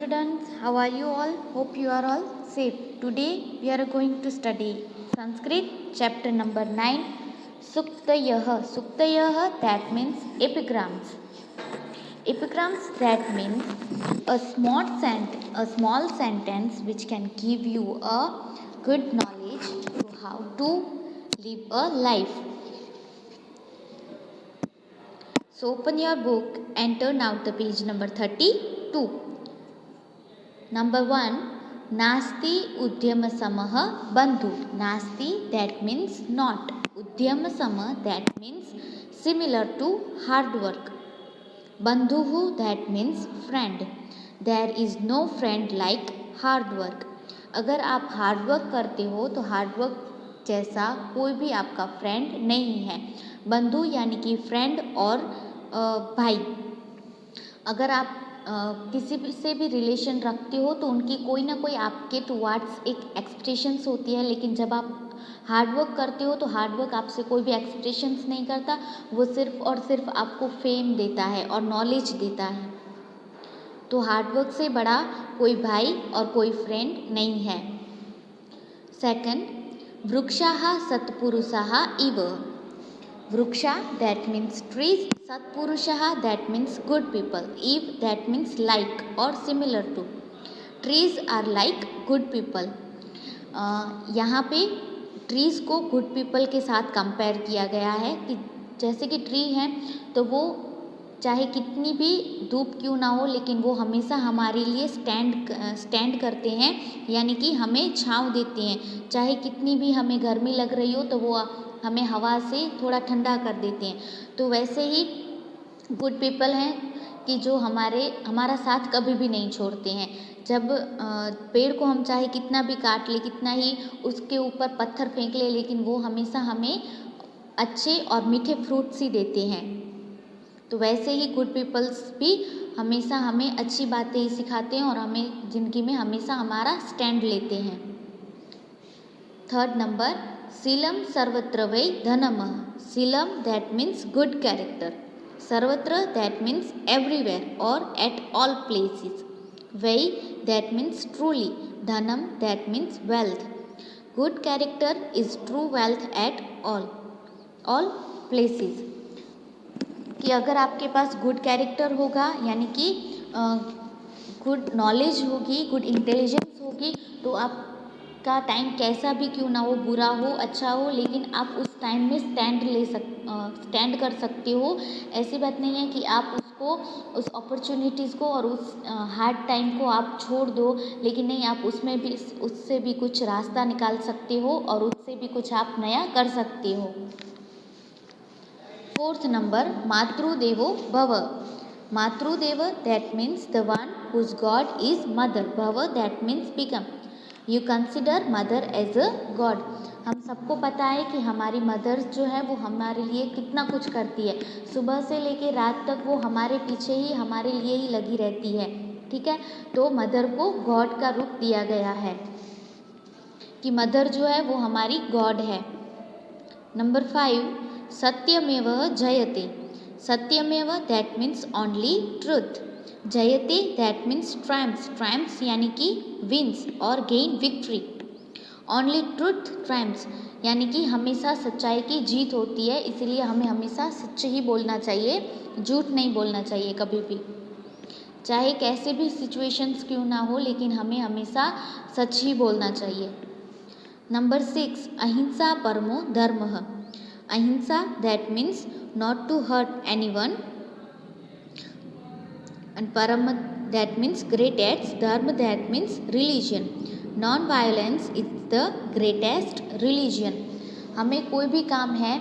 Students, how are you all? Hope you are all safe. Today we are going to study Sanskrit chapter number 9 Suktayah. Suktayah, that means epigrams. Epigrams, that means a small sentence which can give you a good knowledge to how to live a life. So open your book and turn out the page number 32. Number 1, Nasti Udyamasamah Bandhu. Nasti, that means not. Udyamasama, that means similar to hard work. Bandhuhu, that means friend. There is no friend like hard work. अगर आप hard work करते हो तो hard work जैसा कोई भी आपका friend नहीं है. बंधु यानी कि फ्रेंड और भाई. अगर आप किसी से भी रिलेशन रखते हो तो उनकी कोई ना कोई आपके टुवार्ड्स एक एक्सप्रेशंस होती है, लेकिन जब आप हार्ड वर्क करते हो तो हार्ड वर्क आपसे कोई भी एक्सप्रेशंस नहीं करता. वो सिर्फ और सिर्फ आपको फेम देता है और नॉलेज देता है. तो हार्ड वर्क से बड़ा कोई भाई और कोई फ्रेंड नहीं है. सेकंड, वृक्षाः सत्पुरुषाः इव. Vriksha, that means trees. Satpurushaha, that means good people. Eve, that means like or similar to. Trees are like good people. यहाँ पे ट्रीज़ को गुड पीपल के साथ कंपेयर किया गया है कि जैसे कि ट्री हैं तो वो चाहे कितनी भी धूप क्यों ना हो लेकिन वो हमेशा हमारे लिए स्टैंड करते हैं, यानी कि हमें छाँव देते हैं. चाहे कितनी भी हमें गर्मी लग रही हो तो वो हमें हवा से थोड़ा ठंडा कर देते हैं. तो वैसे ही गुड पीपल हैं कि जो हमारा साथ कभी भी नहीं छोड़ते हैं. जब पेड़ को हम चाहे कितना भी काट ले, कितना ही उसके ऊपर पत्थर फेंक ले, लेकिन वो हमेशा हमें अच्छे और मीठे फ्रूट्स ही देते हैं. तो वैसे ही गुड पीपल्स भी हमेशा हमें अच्छी बातें ही सिखाते हैं और हमें ज़िंदगी में हमेशा हमारा स्टैंड लेते हैं. थर्ड नंबर, शीलम सर्वत्र वै धनमः. Sheelam, that means good character. सर्वत्र, that means everywhere or at all places. Vai, that means truly. Dhanam, that means wealth. Good character is true wealth at all places. कि अगर आपके पास गुड कैरेक्टर होगा यानी कि good knowledge होगी, good intelligence होगी, तो आपका टाइम कैसा भी क्यों ना हो, बुरा हो अच्छा हो, लेकिन आप उस टाइम में स्टैंड कर सकते हो. ऐसी बात नहीं है कि आप उस अपॉर्चुनिटीज़ को और उस हार्ड टाइम को आप छोड़ दो, लेकिन नहीं, आप उससे भी कुछ रास्ता निकाल सकते हो और उससे भी कुछ आप नया कर सकते हो. फोर्थ नंबर, मातृदेवो भव. मातृदेव, that means the one whose God is mother. भव, that means become. You consider mother as a God. हम सबको पता है कि हमारी मदर जो है वो हमारे लिए कितना कुछ करती है. सुबह से लेके रात तक वो हमारे पीछे ही हमारे लिए ही लगी रहती है. ठीक है, तो मदर को गॉड का रूप दिया गया है कि मदर जो है वो हमारी गॉड है. नंबर 5, सत्यमेव जयते. सत्यमेव, that means only truth. जयते, that means triumphs. Triumphs यानी कि wins और gain victory. Only truth triumphs यानी कि हमेशा सच्चाई की जीत होती है, इसलिए हमें हमेशा सच ही बोलना चाहिए, झूठ नहीं बोलना चाहिए कभी भी. चाहे कैसे भी सिचुएशंस क्यों ना हो, लेकिन हमें हमेशा सच ही बोलना चाहिए. नंबर 6, अहिंसा परमो धर्मः. Ahimsa, that means not to hurt anyone, and Parama, that means greatest. Dharma, that means religion. Non-violence is the greatest religion. हमें कोई भी काम है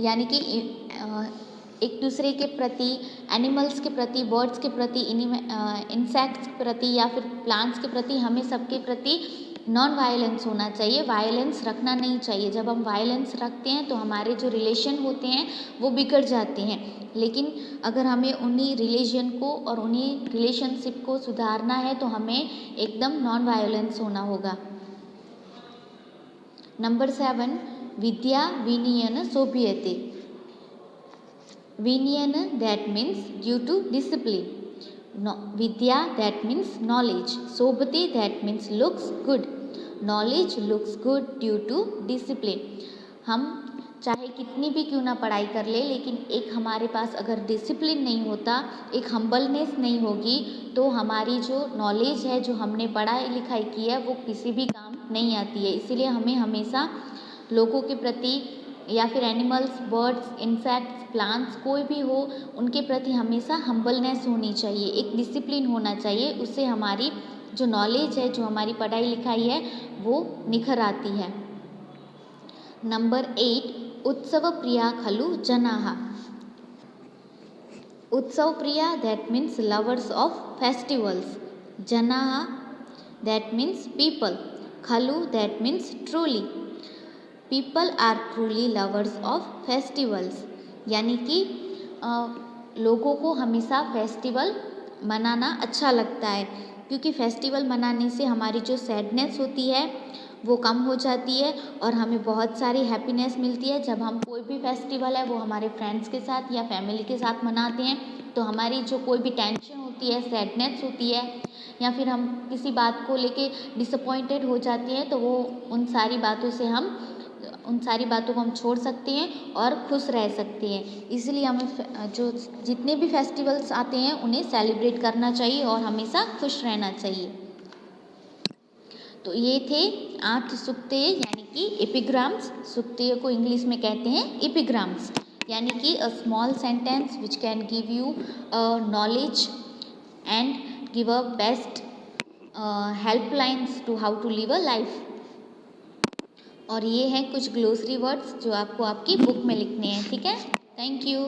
यानी कि एक दूसरे के प्रति, एनिमल्स के प्रति, बर्ड्स के प्रति, इंसेक्ट्स के प्रति या फिर प्लांट्स के प्रति, हमें सबके प्रति नॉन वायलेंस होना चाहिए. वायलेंस रखना नहीं चाहिए. जब हम वायलेंस रखते हैं तो हमारे जो रिलेशन होते हैं वो बिगड़ जाते हैं, लेकिन अगर हमें उन्हीं रिलीजन को और उन्हीं रिलेशनशिप को सुधारना है तो हमें एकदम नॉन वायलेंस होना होगा. नंबर 7, विद्या विनयन शोभ्यते. विनयन, that means due to discipline. विद्या दैट मीन्स नॉलेज, शोभते that means looks good, knowledge looks good due to discipline. हम चाहे कितनी भी क्यों ना पढ़ाई कर ले, लेकिन एक हमारे पास अगर डिसिप्लिन नहीं होता, एक हम्बलनेस नहीं होगी, तो हमारी जो नॉलेज है, जो हमने पढ़ाई लिखाई की है, वो किसी भी काम नहीं आती है। इसीलिए हमें हमेशा लोगों के प्रति या फिर एनिमल्स, बर्ड्स, इंसेक्ट्स, प्लांट्स, कोई भी हो, उनके प्रति हमेशा हम्बलनेस होनी चाहिए, एक डिसिप्लिन होना चाहिए। उससे हमारी जो नॉलेज है, जो हमारी पढ़ाई लिखाई है, वो निखर आती है। नंबर 8, उत्सव प्रिया खलु जनाः। उत्सव प्रिया that means lovers of festivals, जनाः दैट मीन्स पीपल, खलु that means truly. People are truly lovers of festivals, यानी कि लोगों को हमेशा फेस्टिवल मनाना अच्छा लगता है, क्योंकि फेस्टिवल मनाने से हमारी जो सैडनेस होती है वो कम हो जाती है और हमें बहुत सारी हैप्पीनेस मिलती है। जब हम कोई भी फेस्टिवल है वो हमारे फ्रेंड्स के साथ या फैमिली के साथ मनाते हैं, तो हमारी जो कोई भी टेंशन होती है, सैडनेस होती है, या फिर हम किसी बात को लेके डिसअपॉइंटेड हो जाते हैं, तो वो उन सारी बातों को हम छोड़ सकते हैं और खुश रह सकते हैं। इसलिए हमें जो जितने भी फेस्टिवल्स आते हैं उन्हें सेलिब्रेट करना चाहिए और हमेशा खुश रहना चाहिए। तो ये थे 8 सूक्तेय, यानी कि एपिग्राम्स। सूक्तेय को इंग्लिश में कहते हैं एपिग्राम्स, यानी कि a small sentence which can give you knowledge and give a best helplines to how to live a life. और ये हैं कुछ ग्लोसरी वर्ड्स जो आपको आपकी बुक में लिखने हैं, ठीक है। Thank you.